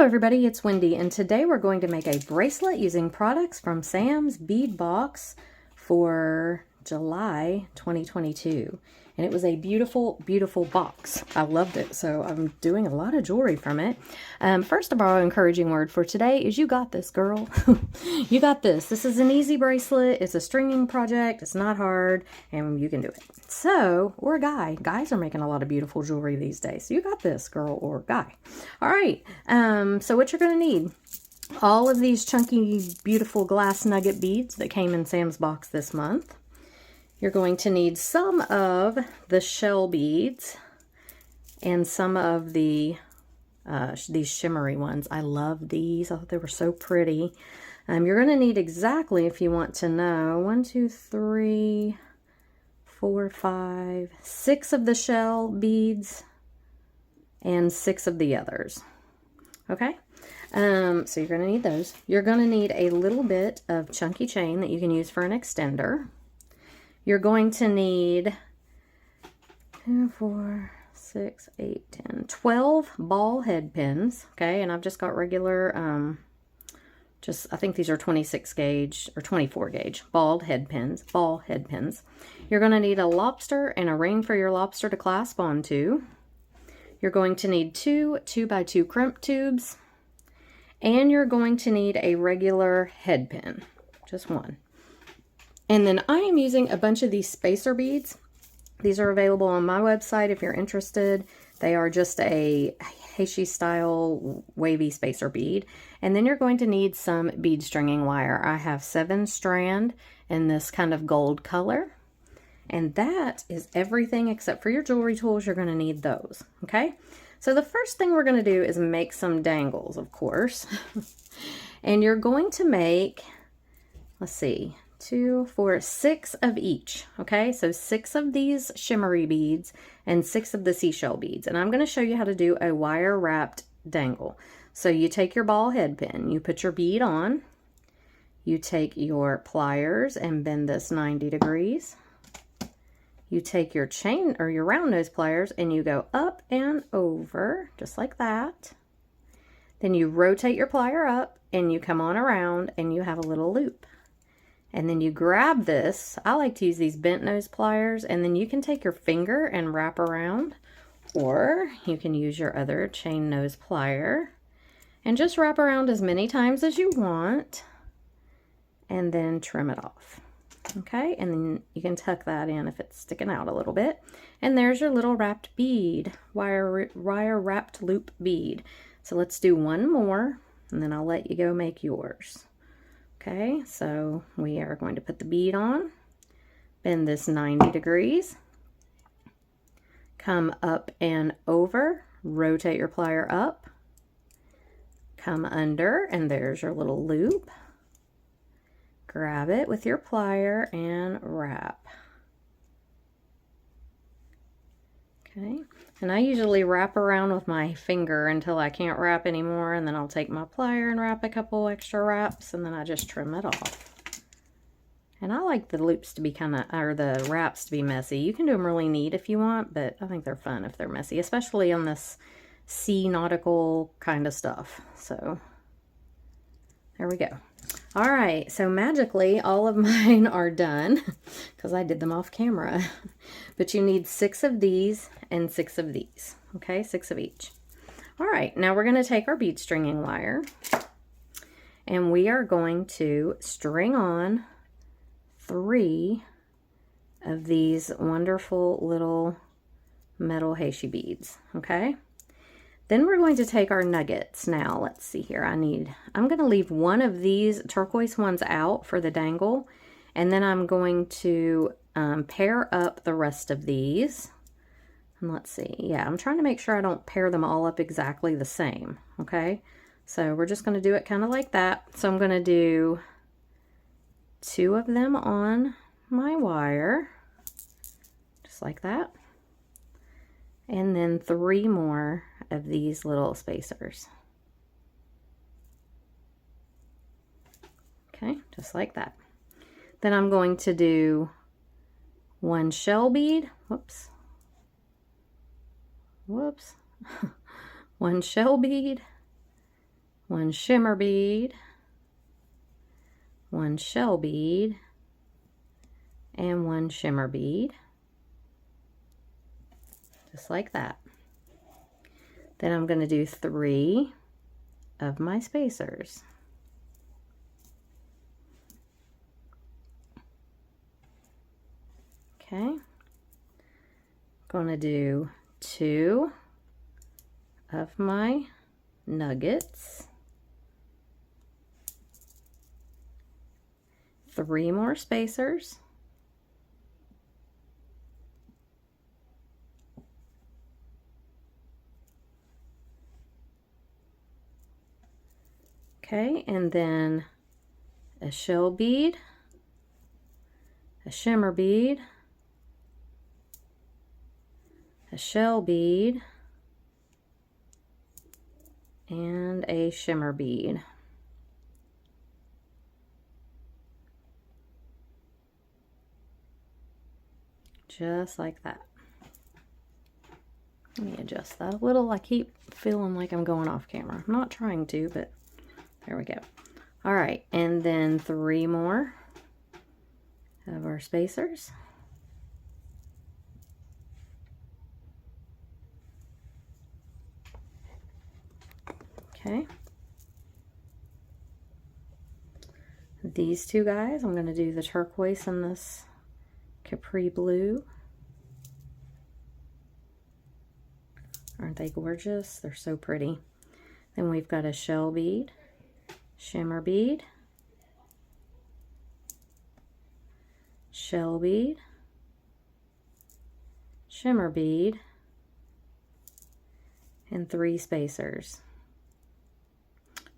Hello everybody, it's Wendy, and today we're going to make a bracelet using products from Sam's Bead Box for July 2022. And it was a beautiful, beautiful box. I loved it, so I'm doing a lot of jewelry from it. First of all, encouraging word for today is you got this, girl. You got this. This is an easy bracelet. It's a stringing project. It's not hard, and you can do it. So, or a guy. Guys are making a lot of beautiful jewelry these days. So you got this, girl or guy. All right, so what you're going to need. All of these chunky, beautiful glass nugget beads that came in Sam's box this month. You're going to need some of the shell beads and some of the these shimmery ones. I love these. I thought they were so pretty. You're going to need exactly, if you want to know, 1, 2, 3, 4, 5, 6 of the shell beads and 6 of the others. Okay? So you're going to need those. You're going to need a little bit of chunky chain that you can use for an extender. You're going to need 2, 4, 6, 8, 10, 12 ball head pins. Okay, and I've just got regular, I think these are 26 gauge or 24 gauge ball head pins. You're going to need a lobster and a ring for your lobster to clasp onto. You're going to need 2 2x2 crimp tubes. And you're going to need a regular head pin, just one. And then I am using a bunch of these spacer beads. These are available on my website if you're interested. They are just a Heishi style wavy spacer bead. And then you're going to need some bead stringing wire. I have 7 strand in this kind of gold color. And that is everything except for your jewelry tools. You're going to need those, okay? So the first thing we're going to do is make some dangles, of course. And you're going to make, let's see, 2, 4, 6 of each. Okay, so 6 of these shimmery beads and 6 of the seashell beads. And I'm going to show you how to do a wire wrapped dangle. So you take your ball head pin, you put your bead on, you take your pliers and bend this 90 degrees. You take your chain or your round nose pliers and you go up and over just like that. Then you rotate your plier up and you come on around and you have a little loop. And then you grab this. I like to use these bent nose pliers, and then you can take your finger and wrap around, or you can use your other chain nose plier and just wrap around as many times as you want and then trim it off. Okay, and then you can tuck that in if it's sticking out a little bit. And there's your little wrapped bead, wire wrapped loop bead. So let's do one more, and then I'll let you go make yours. Okay, so we are going to put the bead on, bend this 90 degrees, come up and over, rotate your plier up, come under, and there's your little loop. Grab it with your plier and wrap. Okay, and I usually wrap around with my finger until I can't wrap anymore, and then I'll take my plier and wrap a couple extra wraps, and then I just trim it off. And I like the loops to be or the wraps to be messy. You can do them really neat if you want, but I think they're fun if they're messy, especially on this sea nautical kind of stuff. So there we go. All right, so magically all of mine are done because I did them off camera. But you need 6 of these and 6 of these. Okay, 6 of each. All right, now we're going to take our bead stringing wire and we are going to string on 3 of these wonderful little metal Heishi beads. Okay. Then we're going to take our nuggets. Now, let's see here. I'm going to leave one of these turquoise ones out for the dangle. And then I'm going to pair up the rest of these. And let's see. Yeah, I'm trying to make sure I don't pair them all up exactly the same. Okay. So we're just going to do it kind of like that. So I'm going to do 2 of them on my wire. Just like that. And then 3 more of these little spacers. Okay, just like that. Then I'm going to do 1 shell bead. Whoops. 1 shell bead one shimmer bead, one shell bead, and one shimmer bead, just like that. Then I'm going to do 3 of my spacers. Okay, going to do 2 of my nuggets, 3 more spacers, okay, and then a shell bead, a shimmer bead, a shell bead, and a shimmer bead. Just like that. Let me adjust that a little. I keep feeling like I'm going off camera. I'm not trying to, but there we go. All right, and then 3 more of our spacers. Okay. These 2 guys, I'm going to do the turquoise and this capri blue. Aren't they gorgeous? They're so pretty. Then we've got a shell bead, shimmer bead, shell bead, shimmer bead, and 3 spacers.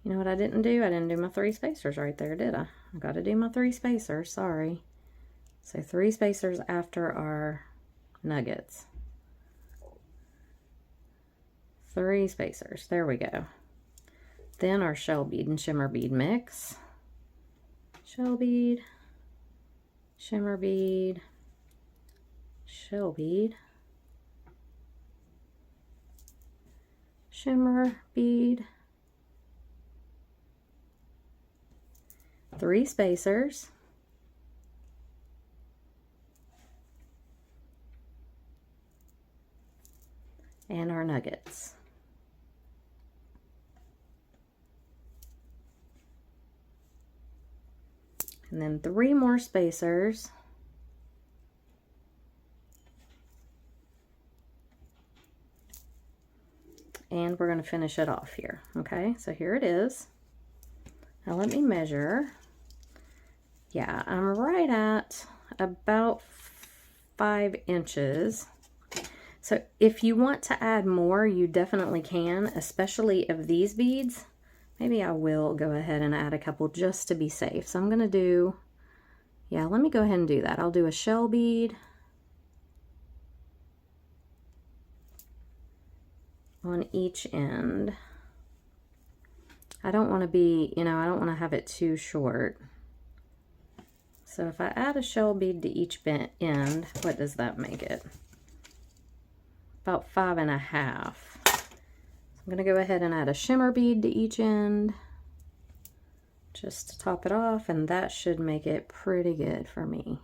You know what I didn't do? I didn't do my 3 spacers right there, did I? I got to do my 3 spacers, sorry. So 3 spacers after our nuggets. 3 spacers, there we go. Then our shell bead and shimmer bead mix. Shell bead, shimmer bead, shell bead, shimmer bead, 3 spacers, and our nuggets. And then 3 more spacers. And we're going to finish it off here. Okay, so here it is. Now let me measure. Yeah, I'm right at about 5 inches. So if you want to add more, you definitely can, especially of these beads. Maybe I will go ahead and add a couple just to be safe. So I'm going to do, yeah, let me go ahead and do that. I'll do a shell bead on each end. I don't want to be, you know, I don't want to have it too short. So if I add a shell bead to each end, what does that make it? About 5.5. I'm going to go ahead and add a shimmer bead to each end just to top it off, and that should make it pretty good for me.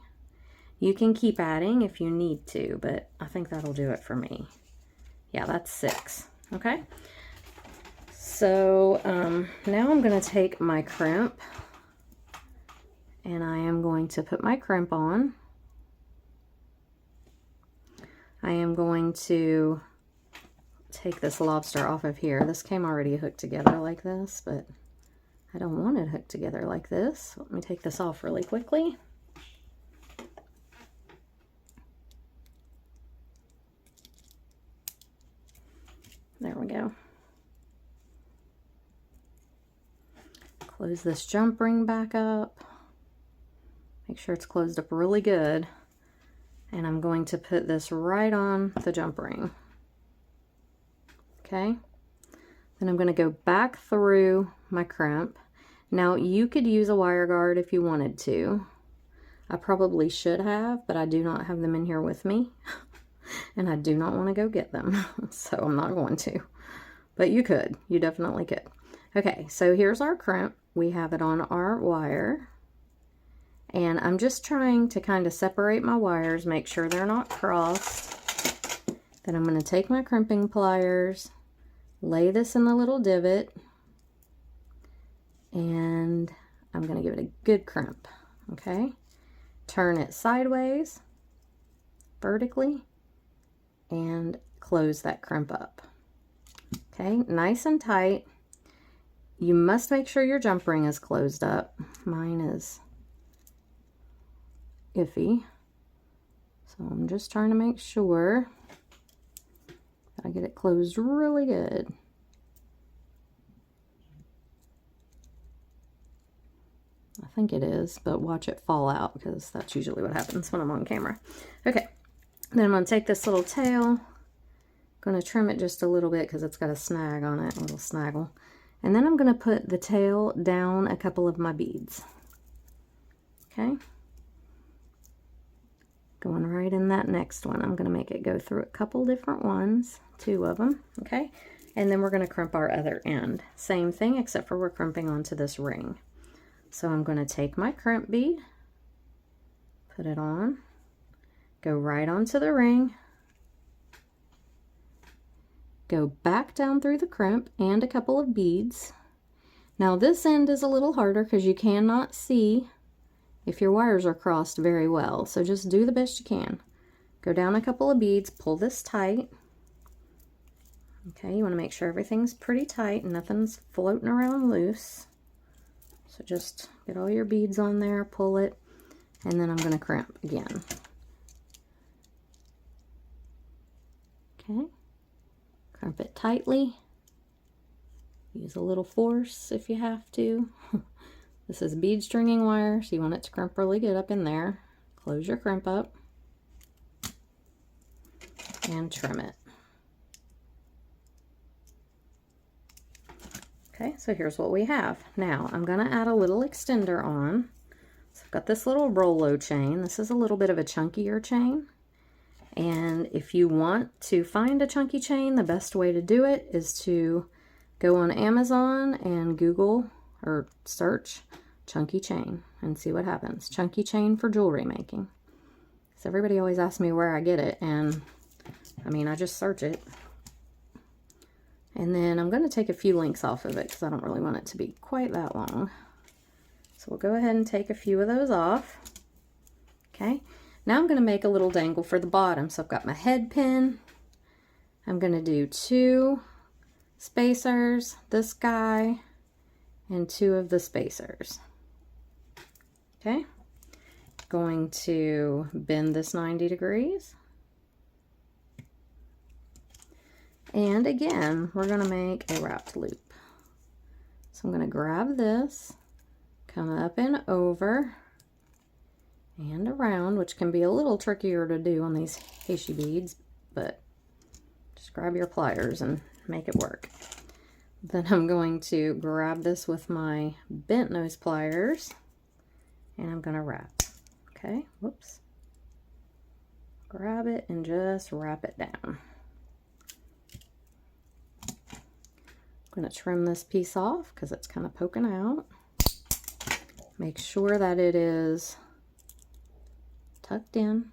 You can keep adding if you need to, but I think that'll do it for me. Yeah, that's 6. Okay. So now I'm going to take my crimp and I am going to put my crimp on. I am going to take this lobster off of here. This came already hooked together like this, but I don't want it hooked together like this. Let me take this off really quickly. There we go. Close this jump ring back up. Make sure it's closed up really good. And I'm going to put this right on the jump ring. Okay, then I'm going to go back through my crimp. Now you could use a wire guard if you wanted to. I probably should have, but I do not have them in here with me. And I do not want to go get them, so I'm not going to. But you could, you definitely could. Okay, so here's our crimp. We have it on our wire. And I'm just trying to kind of separate my wires, make sure they're not crossed. Then I'm going to take my crimping pliers, lay this in the little divot, and I'm going to give it a good crimp, okay? Turn it sideways, vertically, and close that crimp up. Okay, nice and tight. You must make sure your jump ring is closed up. Mine is iffy, so I'm just trying to make sure that I get it closed really good. I think it is, but watch it fall out because that's usually what happens when I'm on camera. Okay, then I'm going to take this little tail, going to trim it just a little bit because it's got a snag on it, a little snaggle, and then I'm going to put the tail down a couple of my beads. Okay, going right in that next one. I'm going to make it go through a couple different ones, 2 of them, okay? And then we're going to crimp our other end. Same thing, except for we're crimping onto this ring. So I'm going to take my crimp bead, put it on, go right onto the ring, go back down through the crimp and a couple of beads. Now this end is a little harder because you cannot see if your wires are crossed very well, so just do the best you can. Go down a couple of beads, pull this tight. Okay, you want to make sure everything's pretty tight and nothing's floating around loose. So just get all your beads on there, pull it, and then I'm going to crimp again. Okay, crimp it tightly. Use a little force if you have to. This is bead stringing wire, so you want it to crimp really good up in there. Close your crimp up and trim it. Okay, so here's what we have. Now I'm going to add a little extender on. So I've got this little Rolo chain. This is a little bit of a chunkier chain. And if you want to find a chunky chain, the best way to do it is to go on Amazon and Google or search chunky chain and see what happens. Chunky chain for jewelry making. So everybody always asks me where I get it, and I mean, I just search it. And then I'm going to take a few links off of it because I don't really want it to be quite that long. So we'll go ahead and take a few of those off. Okay, now I'm going to make a little dangle for the bottom. So I've got my head pin. I'm going to do 2 spacers, this guy, and 2 of the spacers. Okay, going to bend this 90 degrees. And again, we're going to make a wrapped loop. So I'm going to grab this, come up and over and around, which can be a little trickier to do on these Heishi beads, but just grab your pliers and make it work. Then I'm going to grab this with my bent nose pliers and I'm going to wrap. Okay, whoops. Grab it and just wrap it down. I'm going to trim this piece off because it's kind of poking out. Make sure that it is tucked in.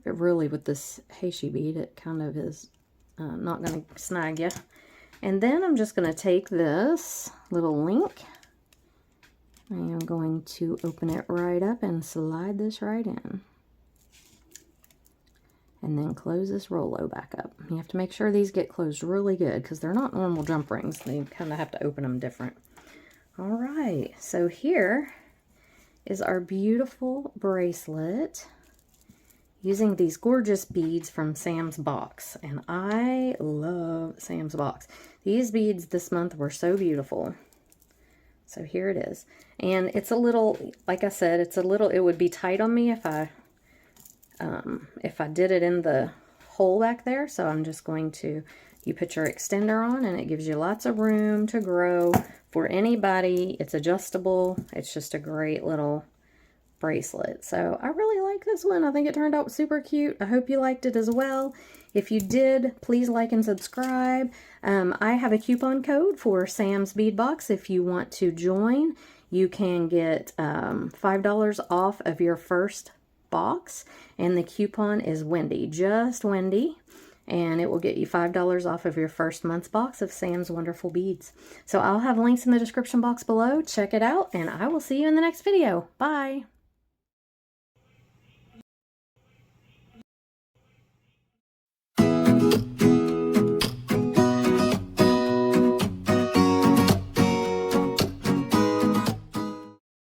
It really, with this Heishi bead, it kind of is not going to snag you. And then I'm just going to take this little link. I am going to open it right up and slide this right in. And then close this Rolo back up. You have to make sure these get closed really good because they're not normal jump rings. They kind of have to open them different. All right, so here is our beautiful bracelet using these gorgeous beads from Sam's box. And I love Sam's box. These beads this month were so beautiful. So here it is. And it's a little, like I said, it's a little, it would be tight on me if I did it in the hole back there. So I'm just going to, you put your extender on and it gives you lots of room to grow for anybody. It's adjustable. It's just a great little bracelet. So I really like this one. I think it turned out super cute. I hope you liked it as well. If you did, please like and subscribe. I have a coupon code for Sam's Bead Box. If you want to join, you can get $5 off of your first box, and the coupon is Wendy, just Wendy, and it will get you $5 off of your first month's box of Sam's Wonderful Beads. So I'll have links in the description box below. Check it out, and I will see you in the next video. Bye!